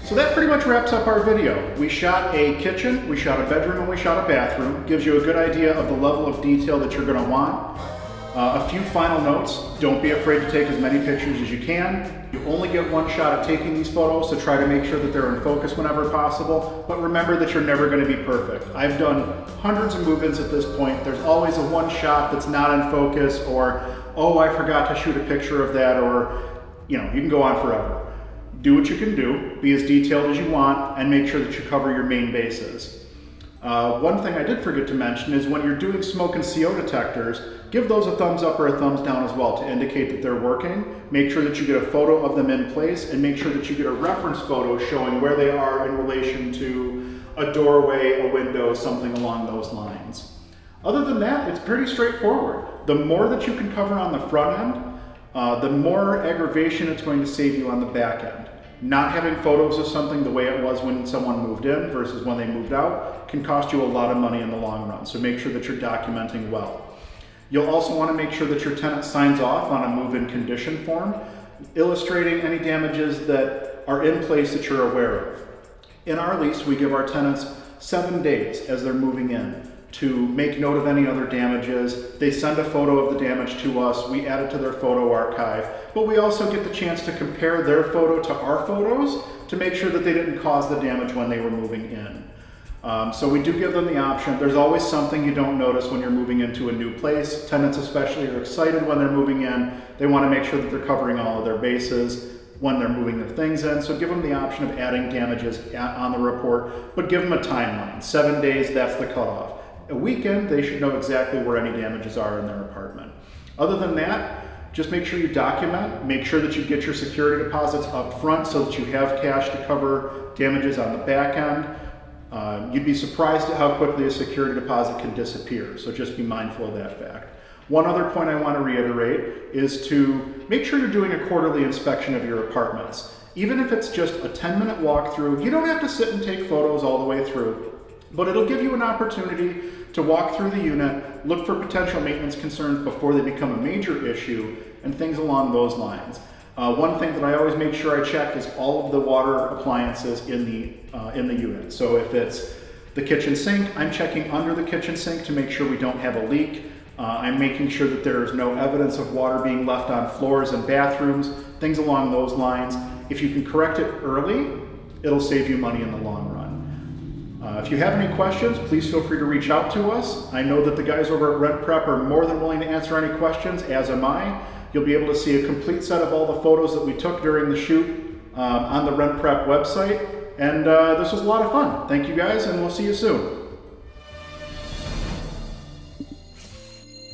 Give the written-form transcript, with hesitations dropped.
So that pretty much wraps up our video. We shot a kitchen, we shot a bedroom, and we shot a bathroom. Gives you a good idea of the level of detail that you're going to want. A few final notes: don't be afraid to take as many pictures as you can. You only get one shot at taking these photos, so try to make sure that they're in focus whenever possible. But remember that you're never going to be perfect. I've done hundreds of move-ins at this point. There's always a one shot that's not in focus, or, oh, I forgot to shoot a picture of that, or, you can go on forever. Do what you can do, be as detailed as you want, and make sure that you cover your main bases. One thing I did forget to mention is when you're doing smoke and CO detectors, give those a thumbs up or a thumbs down as well to indicate that they're working. Make sure that you get a photo of them in place, and make sure that you get a reference photo showing where they are in relation to a doorway, a window, something along those lines. Other than that, it's pretty straightforward. The more that you can cover on the front end, the more aggravation it's going to save you on the back end. Not having photos of something the way it was when someone moved in versus when they moved out can cost you a lot of money in the long run, so make sure that you're documenting well. You'll also want to make sure that your tenant signs off on a move-in condition form, illustrating any damages that are in place that you're aware of. In our lease, we give our tenants 7 days as they're moving in to make note of any other damages. They send a photo of the damage to us, we add it to their photo archive, but we also get the chance to compare their photo to our photos to make sure that they didn't cause the damage when they were moving in. So we do give them the option. There's always something you don't notice when you're moving into a new place. Tenants especially are excited when they're moving in. They want to make sure that they're covering all of their bases when they're moving their things in. So give them the option of adding damages on the report, but give them a timeline. 7 days, that's the cutoff. A weekend, they should know exactly where any damages are in their apartment. Other than that, just make sure you document, make sure that you get your security deposits up front so that you have cash to cover damages on the back end. You'd be surprised at how quickly a security deposit can disappear, so just be mindful of that fact. One other point I want to reiterate is to make sure you're doing a quarterly inspection of your apartments. Even if it's just a 10-minute walkthrough, you don't have to sit and take photos all the way through, but it'll give you an opportunity to walk through the unit, look for potential maintenance concerns before they become a major issue, and things along those lines. One thing that I always make sure I check is all of the water appliances in the unit. So if it's the kitchen sink, I'm checking under the kitchen sink to make sure we don't have a leak. I'm making sure that there's no evidence of water being left on floors and bathrooms, things along those lines. If you can correct it early, it'll save you money in the long run. If you have any questions, please feel free to reach out to us. I know that the guys over at Rent Prep are more than willing to answer any questions, as am I. You'll be able to see a complete set of all the photos that we took during the shoot on the Rent Prep website. And this was a lot of fun. Thank you guys, and we'll see you soon.